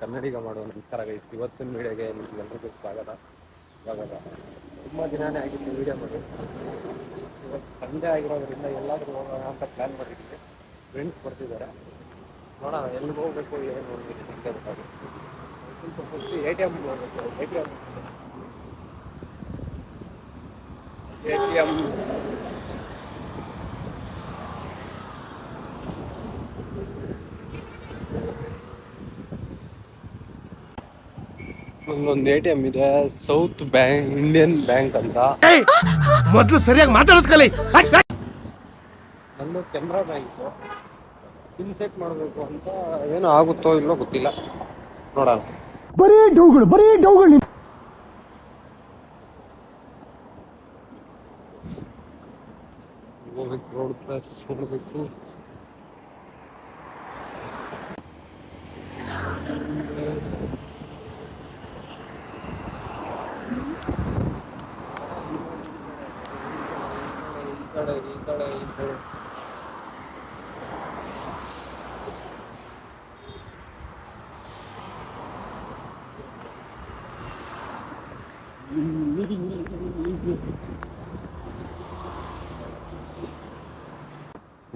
ಕನ್ನಡಿಗ ಮಾಡುವ ನಮಸ್ಕಾರ ಗೈಸ್. ಇವತ್ತಿನ ವೀಡಿಯೋಗೆ ನಿಮ್ಗೆಲ್ಲರಿಗೂ ಸ್ವಾಗತ. ತುಂಬ ದಿನನೇ ಆಗಿತ್ತು ವೀಡಿಯೋ ಮಾಡಿ. ಇವತ್ತು ಸಂಡೇ ಆಗಿರೋದ್ರಿಂದ ಎಲ್ಲಾದರೂ ಹೋಗೋಣ ಅಂತ ಪ್ಲ್ಯಾನ್ ಮಾಡಿದ್ದೀವಿ. ಫ್ರೆಂಡ್ಸ್ ಬರ್ತಿದ್ದಾರೆ, ನೋಡೋಣ ಎಲ್ಲಿಗೆ ಹೋಗ್ಬೇಕು, ಏನು ನೋಡಬೇಕು ಅಂತ ಗೊತ್ತಾಗುತ್ತೆ. ಸ್ವಲ್ಪ ಫಸ್ಟ್ ATM ಹೋಗ್ಬೇಕು. ATM ಒಂದು ATM ಇದೆ, ಸೌತ್ ಬ್ಯಾಂಕ್, ಇಂಡಿಯನ್ ಬ್ಯಾಂಕ್ ಅಂತ. ಮೊದಲು ಸರಿಯಾಗಿ ಮಾತಾಡೋದು ಕಲಿ. ನಂದು ಕೆನರಾ ಬ್ಯಾಂಕು ಪಿನ್ ಸೆಟ್ ಮಾಡಬೇಕು ಅಂತ, ಏನೋ ಆಗುತ್ತೋ ಇಲ್ಲೋ ಗೊತ್ತಿಲ್ಲ, ನೋಡೋಣ. ಬರೀ ಡೌಗಳು. ಹೋಗ್ಬೇಕು, ರೋಡ್ ಕ್ರಾಸ್ ಮಾಡಬೇಕು. ಈ ಕಡೆ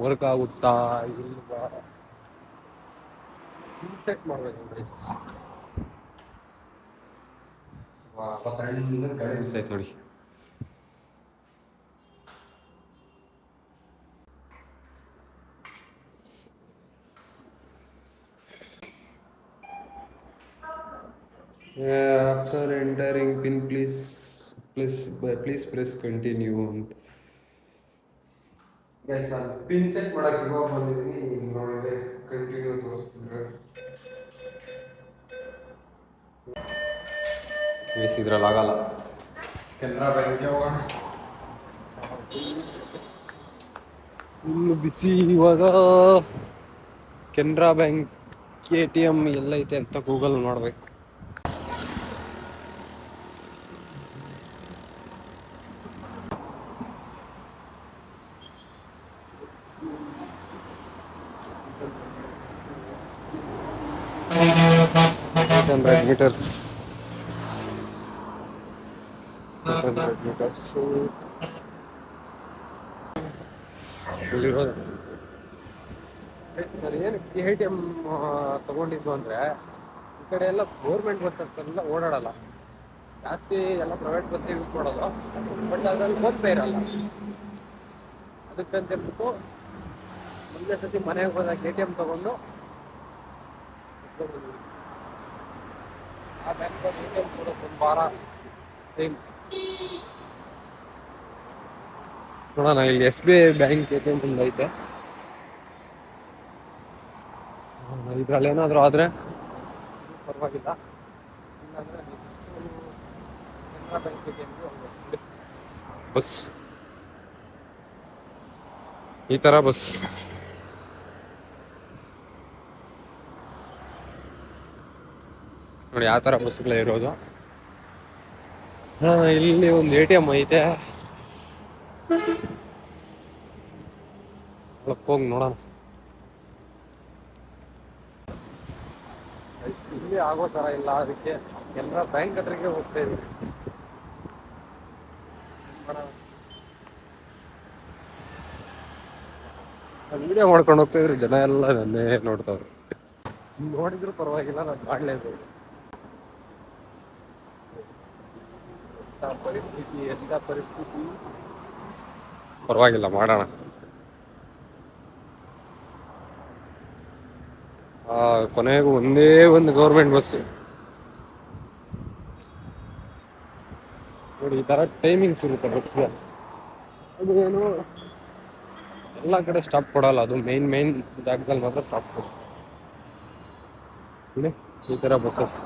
ವರ್ಕ್ ಆಗುತ್ತಾ ಇಲ್ವಾ ಸೆಟ್ ಮಾಡ್ಬೇಕು ಗೈಸ್. 42 ಕಡೆ ಮಿಸ್ ಆಯ್ತು ನೋಡಿ. After entering pin, please press continue. Guys, ನಾನು ಪಿನ್ ಸೆಟ್ ಮಾಡಕ್ಕೆ ಇವಾಗ ಬಂದಿದ್ದೀನಿ. ನೋಡಿದ್ರೆ ಕಂಟಿನ್ಯೂ ತೋರಿಸ್ತಿದ್ರೆ ಇದ್ರಲ್ಲಿ ಆಗಲ್ಲ. ಕೆನರಾ ಬ್ಯಾಂಕ್ಗೆ ಹೋಗೋಣ. ಫುಲ್ಲು ಬಿಸಿ ಇವಾಗ. ಕೆನರಾ ಬ್ಯಾಂಕ್ ATM ಎಲ್ಲೈತೆ ಅಂತ ಗೂಗಲ್ ಮಾಡಬೇಕು. meters. ಏನಕ್ಕೆ ATM ತಗೊಂಡಿದ್ದು ಅಂದರೆ, ಈ ಕಡೆ ಎಲ್ಲ ಗೌರ್ಮೆಂಟ್ ಬಸ್ಸೆಲ್ಲ ಓಡಾಡಲ್ಲ ಜಾಸ್ತಿ, ಎಲ್ಲ ಪ್ರೈವೇಟ್ ಬಸ್ಸೇ ಯೂಸ್ ಮಾಡೋದು. ಬಟ್ ಅದ್ರಲ್ಲಿ ಫೋನ್ಪೇ ಇರಲ್ಲ. ಅದಕ್ಕಂತ ಹೇಳ್ಬಿಟ್ಟು ಮುಂದೆ ಸತಿ ಮನೆಗೆ ಹೋದಾಗ ATM ತಗೊಂಡು ಆ ಬ್ಯಾಂಕ್ ATM ಕೊಡೋದು ಒಂದು ವಾರ ಟೈಮ್. ನೋಡೋಣ, ಇಲ್ಲಿ SBI ಬ್ಯಾಂಕ್ ATM ಒಂದು ಐತೆ. ಇದ್ರಲ್ಲಿ ಏನಾದರೂ ಆದರೆ ಪರವಾಗಿಲ್ಲ, ಇಲ್ಲಾಂದರೆ ಕೆನರಾ ಬ್ಯಾಂಕ್ ATMಗೆ ಬಸ್, ಈ ಥರ ಬಸ್. ನೋಡಿ ಯಾವ ಥರ ಬಸ್ಗಳೇ ಇರೋದು. ಇಲ್ಲಿ ಒಂದು ATM ಐತೆ, ಹೋಗಿ ನೋಡೋಣ. ಇಲ್ಲಿ ಆಗೋ ಥರ ಇಲ್ಲ, ಅದಕ್ಕೆ ಕೆನರಾ ಬ್ಯಾಂಕ್ ಹತ್ರಕ್ಕೆ ಹೋಗ್ತಾ ಇದ್ದೀವಿ. ವಿಡಿಯೋ ಮಾಡ್ಕೊಂಡು ಹೋಗ್ತಾ ಇದ್ರು, ಜನ ಎಲ್ಲ ನನ್ನೇ ನೋಡ್ತಾವ್ರು. ನೋಡಿದ್ರು ಪರವಾಗಿಲ್ಲ, ನಾನು ಮಾಡಲೇಬೇಕು. ಎಂಥ ಪರಿಸ್ಥಿತಿ ಪರವಾಗಿಲ್ಲ, ಮಾಡೋಣ. ಕೊನೆಗೂ ಒಂದೇ ಒಂದು ಗೌರ್ಮೆಂಟ್ ಬಸ್ಸು ನೋಡಿ. ಈ ಥರ ಟೈಮಿಂಗ್ಸ್ ಇರುತ್ತೆ ಬಸ್ಗೆ. ಅದು ಏನು ಎಲ್ಲ ಕಡೆ ಸ್ಟಾಪ್ ಕೊಡಲ್ಲ, ಅದು ಮೇನ್ ಜಾಗದಲ್ಲಿ ಮಾತ್ರ ಸ್ಟಾಪ್ ಕೊಡುತ್ತೆ. ಈ ಥರ ಬಸ್ಸಸ್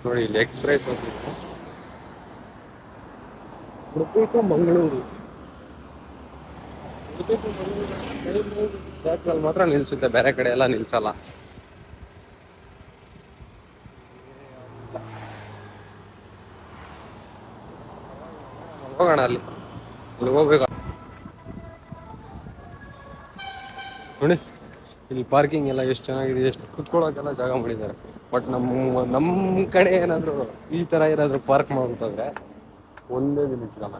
ನೋಡಿ. ಇಲ್ಲಿ ಎಕ್ಸ್ಪ್ರೆಸ್ ಹೋಗ್ತಿದೆ, ಉಡುಪಿ ಟು ಮಂಗಳೂರು. ಜಾಗದಲ್ಲಿ ಮಾತ್ರ ನಿಲ್ಸುತ್ತೆ, ಬೇರೆ ಕಡೆ ಎಲ್ಲ ನಿಲ್ಸಲ್ಲ. ಹೋಗೋಣ, ಅಲ್ಲಿ ಹೋಗ್ಬೇಕು ನೋಡಿ. ಇಲ್ಲಿ ಪಾರ್ಕಿಂಗ್ ಎಲ್ಲ ಎಷ್ಟು ಚೆನ್ನಾಗಿದೆ, ಎಷ್ಟು ಕುತ್ಕೊಳ್ಳೋಕೆಲ್ಲ ಜಾಗ ಮಾಡಿದ್ದಾರೆ. ಬಟ್ ನಮ್ಮ ಕಡೆ ಏನಾದರೂ ಈ ಥರ ಏನಾದರೂ ಪಾರ್ಕ್ ಮಾಡ್ಬಿಟ್ಟಂದ್ರೆ ಒಂದೇ ದಿನ ಸಿಗಲ್ಲ.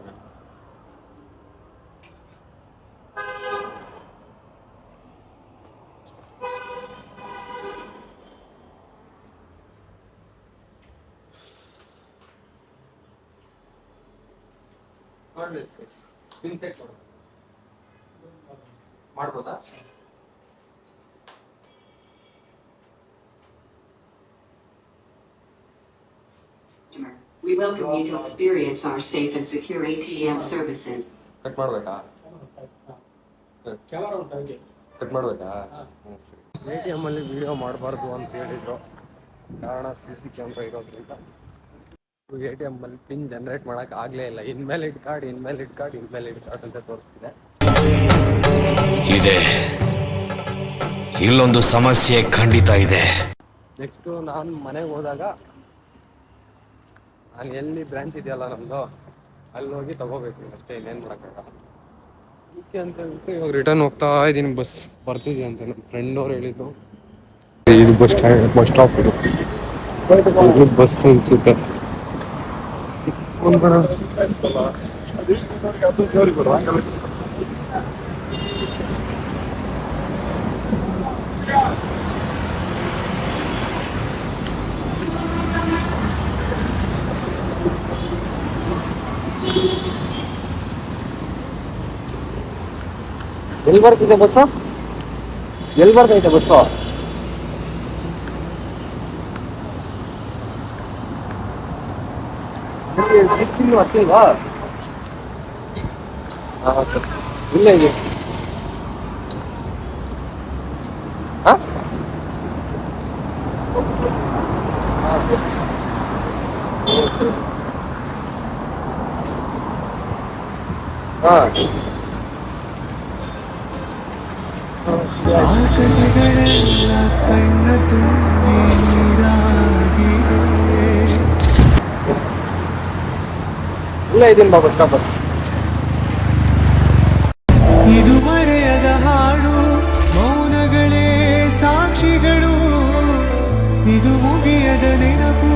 ಮಾಡ್ಬೋದಾ? We welcome you to experience our safe and secure ATM services. Cut ಮಾಡಬೇಕಾ? ಕಟ್ ಮಾಡಬೇಕಾ? ATM ಅಲ್ಲಿ ವಿಡಿಯೋ ಮಾಡಬಾರ್ದು ಅಂತ ಹೇಳಿದ್ರು. ಕಾರಣ CC ಕ್ಯಾಮ್ರಾ ಇರೋದ್ರಿಂದ ATM ಅಲ್ಲಿ ಪಿನ್ ಜನರೇಟ್ ಮಾಡೋಕೆ ಆಗಲೇ ಇಲ್ಲ. ಇನ್ವ್ಯಾಲಿಡ್ ಕಾರ್ಡ್ ಅಂತ ತೋರಿಸ್ತಿದೆ. ಇದೆ, ಇಲ್ಲೊಂದು ಸಮಸ್ಯೆ ಖಂಡಿತ ಇದೆ. ನೆಕ್ಸ್ಟು ನಾನು ಮನೆಗೆ ಹೋದಾಗ ನಾನು ಎಲ್ಲಿ ಬ್ರಾಂಚ್ ಇದೆಯಲ್ಲ ನಮ್ಮದು, ಅಲ್ಲಿ ಹೋಗಿ ತಗೋಬೇಕು ಅಷ್ಟೇ, ಇನ್ನೇನು ಮಾಡೋಕ್ಕಾಗಲ್ಲ. ಅದಕ್ಕೆ ಅಂತ ಹೇಳ್ಬಿಟ್ಟು ಇವಾಗ ರಿಟರ್ನ್ ಹೋಗ್ತಾ ಇದ್ದೀನಿ. ಬಸ್ ಬರ್ತಿದೆ ಅಂತ ನಮ್ಮ ಫ್ರೆಂಡ್ ಅವ್ರು ಹೇಳಿದ್ದು. ಇದು ಬಸ್ ಸ್ಟಾಪ್ ಇದು ಬಸ್ ನಿಲ್ಸುತ್ತೆ. ಎಲ್ಲಿ ಬರ್ತಿದೆ ಬಸ್ಸು? ಎಲ್ಲಿ ಬರ್ತೈತೆ ಬಸ್ಸು? ಹತ್ತಿಲ್ವಾ? ಇಲ್ಲ ಇದೆ. ಇಲ್ಲ ಇದೀನಿ ಬಾಬಾ ಸ್ಟಾಪ್. ಇದು ಮರೆಯದ ಹಾಡು, ಮೌನಗಳೇ ಸಾಕ್ಷಿಗಳು, ಇದು ಮುಗಿಯದ ನೆನಪು,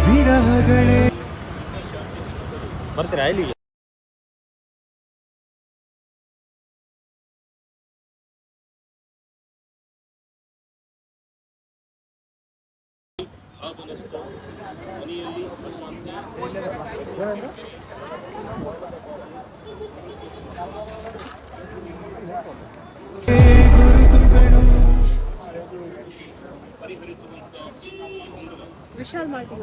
ವಿರಹಗಳೇ. ಬರ್ತೀರಾ ಇಲ್ಲಿಗೆ? ವಿಶಾಲ್ ಮಾರ್ಟಿನ್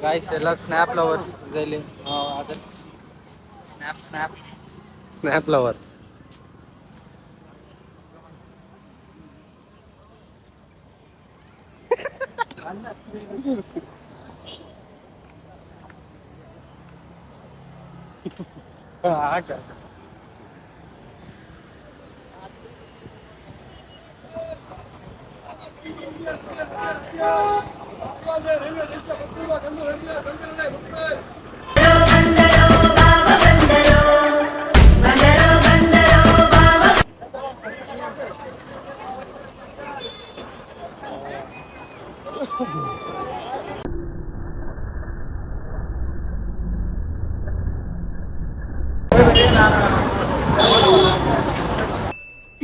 गाइस ಎಲ್ಲ ಸ್ನ್ಯಾಪ್ ಲವರ್ಸ್ ಇದರಲ್ಲಿ ಸ್ನ್ಯಾಪ್ ಲವರ್.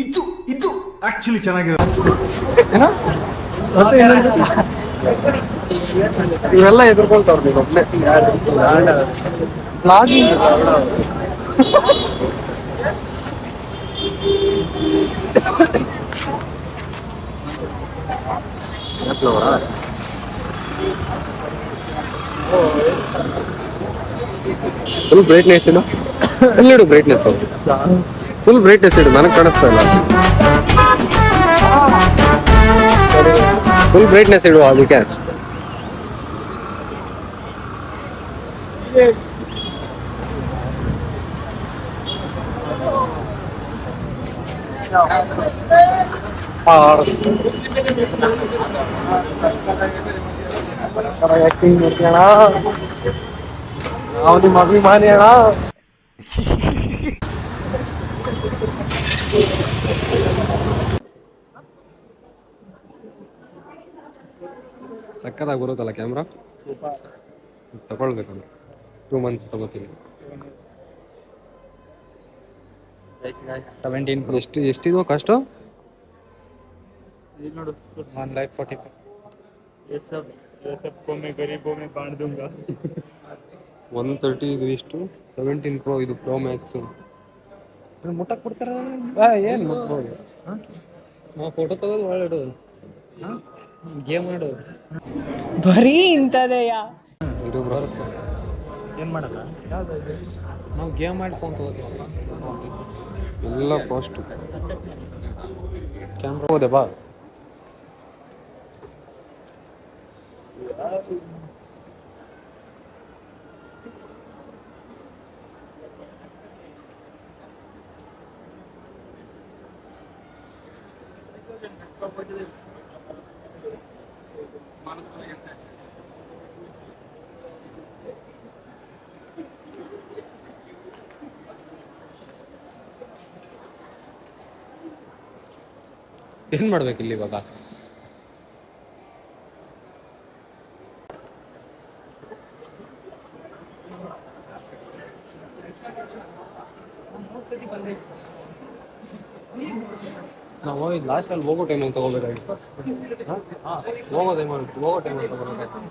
ಇದು ಆಕ್ಚುಲಿ ಚೆನ್ನಾಗಿರೋ. ಇವೆಲ್ಲ ಎದುರ್ಕೊಳ್ತಾವ್ರ ನೀವು ಒಬ್ಬನೇ ಬ್ಲಾಗಿಂಗ್. ಫುಲ್ ಬ್ರೈಟ್ನೆಸ್ ಇಡು, ಫುಲ್ ಇಡು ಬ್ರೈಟ್ನೆಸ್, ಫುಲ್ ಬ್ರೈಟ್ನೆಸ್ ಇಡು, ನನಗೆ ಕಾಣಿಸ್ತಾ ಇಲ್ಲ. ಫುಲ್ ಬ್ರೈಟ್ನೆಸ್ ಇಡು ಅದಕ್ಕೆ. ಆಕ್ಟಿಂಗ್ ನೋಡ್ತೀಯಣ. ನಾವು ನಿಮ್ಮ ಅಭಿಮಾನಿ ಅಣ್ಣ. ಸಕ್ಕತ್ತಾಗಿ ಬರುತ್ತಲ್ಲ ಕ್ಯಾಮ್ರಾ. ತಗೊಳ್ಬೇಕು 2 months ತಗೋತೀನಿ. 17 ಎಷ್ಟಿದು ಕಾಸ್ಟು? 1,45,000. ये सब को मैं गरीबों में बांट दूंगा. 130 ಇದು ಎಷ್ಟು? 17 Pro ಇದು Pro Max. ಮುಟ್ಟಕ್ಕೆ ಕೊಡ್ತಾರ ಏನು ಮುಟ್ಬೋದು? ಫೋಟೋ ತೆಗೆದು ಒಳ್ಳೆ ಇಡೋದು, ಗೇಮ್ ಆಡೋದು. ಬರೀ ಇಂಥದೆಯಾ? ಇದು ಬರುತ್ತೆ. ಏನು ಮಾಡಲ್ಲ? ನಾವು ಗೇಮ್ ಆಡ್ಕೊಂಡು ಹೋಗ್ತೀವಲ್ಲ ಎಲ್ಲ ಫಾಸ್ಟು ಕ್ಯಾಮ್ರಾ. ಹೋದೆ ಬಾ. ಏನ್ ಮಾಡ್ಬೇಕು ಇಲ್ಲಿ ಇವಾಗ? ನಾವು ಲಾಸ್ಟ್ ಅಲ್ಲಿ ಹೋಗೋ ಟೈಮಲ್ಲಿ ತಗೋಬೇಕಾಗಿತ್ತು. ಹೋಗೋ ಟೈಮಲ್ಲಿ ತಗೋಬೇಕಾಗಿತ್ತು.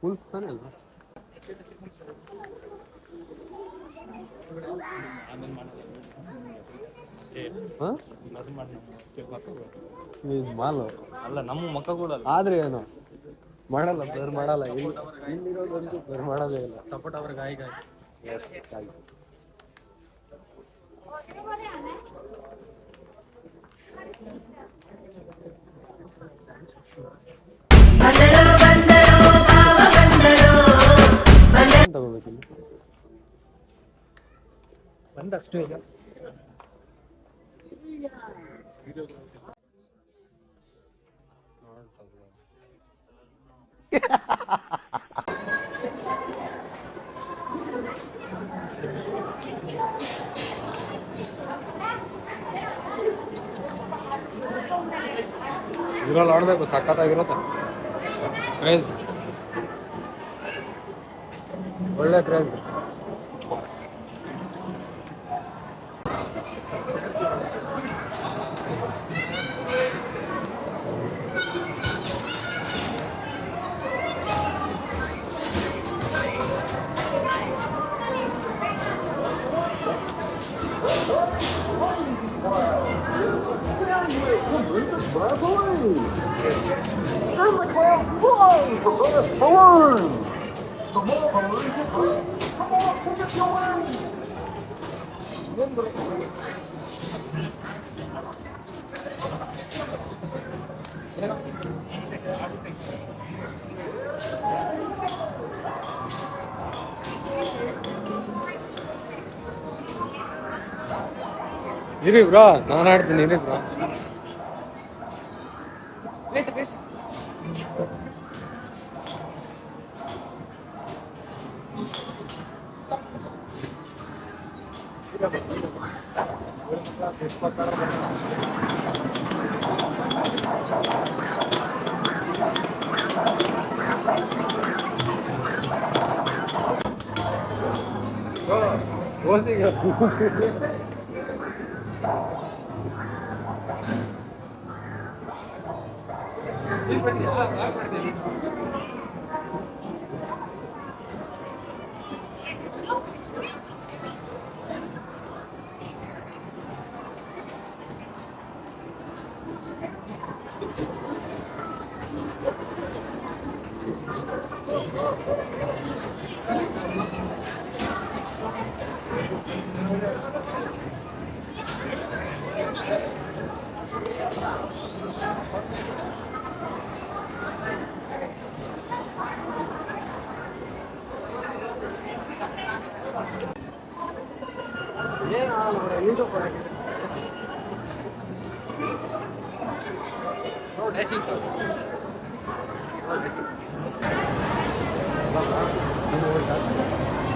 ಫುಲ್ ತಾನೇ ಅಲ್ಲ? ಮಾಲು ಅಲ್ಲ ನಮ್ಮ ಮಕ್ಕ ಕೂಡ ಆದ್ರೆ ಏನು ಮಾಡಲ್ಲ, ಬೇರೆ ಮಾಡಲ್ಲ. ಇಲ್ಲಿರೋದಂತೂ ಬೇರೆ ಮಾಡೋದೇ ಇಲ್ಲ. ಸಪೋರ್ಟ್ ಅವ್ರ ಗಾಯ ತಗೋಬೇಕಿಲ್ಲ. ಬಂದಷ್ಟು ಈಗ ಇದ್ರಲ್ಲಿ ಆಡ್ಬೇಕು, ಸಖತ್ತಾಗಿರುತ್ತೆ. ಕ್ರೇಜ್, ಒಳ್ಳೆ ಕ್ರೇಜ್. ಇರಿ ಬ್ರೋ, ನಾನು ಆಡ್ತೀನಿ. ಇರಿ ಬ್ರೋ.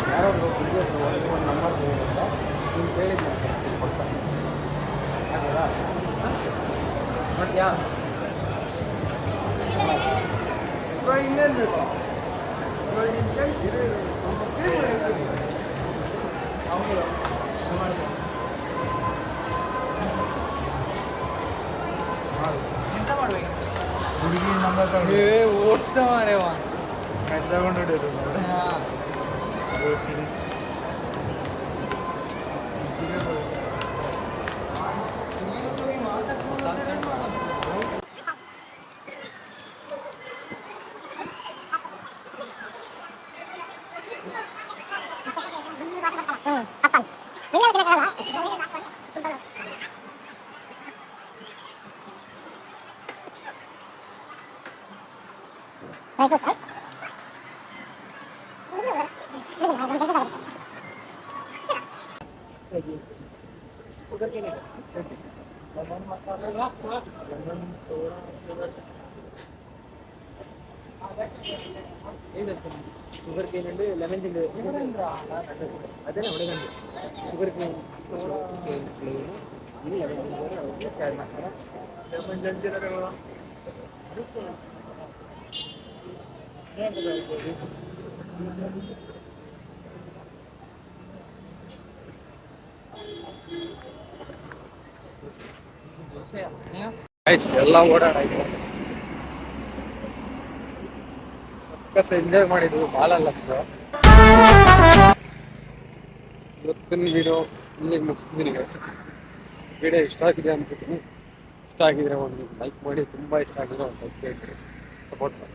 ಯಾರಾದರೂ ಒಂದು ನಂಬರ್ ತಗೊಂಡ ನೀವು ಕೇಳಿದ್ದೆ ಕೊಡ್ತಾರೆ ಹಾಗೆಲ್ಲ ನೋಡ್ತೀಯಾ ಇನ್ನೇನು ಬೇಕು ಎಂತ ಮಾಡ್ಬೇಕು ಹುಡುಗಿ ನಂಬರ್ ತಗೊಂಡು ಓಡಿಸ್ದ ಮಾರೇವ ಕಟ್ ತಗೊಂಡು ಹೊಡಿಯೋದು ಶುಗರ್ ಕೇನ್ ಅಂಡ್ ಲೆಮನ್ ತಿಂದು ಅದೇನೆ ಹೊಡೆಗಂಡು ಶುಗರ್ ಕೇನ್ ಪ್ಲೇನ್ ಇಲ್ಲಿ ಲೆಮನ್ ತಿಂದು ಅವ್ರಿಗೆ ಚಾರ್ಜ್ ಮಾಡ್ತಾರೆ ಲೆಮನ್ ಜಲ್ದಿರ ತಗೊಳ್ಳೋ ಎಲ್ಲ ಓಡಾಡಾಯ್ತು ಸಖತ್ ಎಂಜಾಯ್ ಮಾಡಿದ್ವಿ ಬಾಲಲ್ಲ ಇವತ್ತಿನ ವಿಡಿಯೋ ಇಲ್ಲಿಗೆ ಮುಗಿಸ್ತಿದ್ದೀನಿ ಗೈಸ್. ವಿಡಿಯೋ ಇಷ್ಟ ಆಗಿದೆ ಅನ್ಕೋತೀನಿ. ಇಷ್ಟ ಆಗಿದ್ರೆ ಒಂದು ಲೈಕ್ ಮಾಡಿ, ತುಂಬ ಇಷ್ಟ ಆಗಿದ್ರೆ ಒಂದು ಸಬ್ಸ್ಕ್ರೈಬ್ ಮಾಡಿ ಸಪೋರ್ಟ್ ಮಾಡಿ.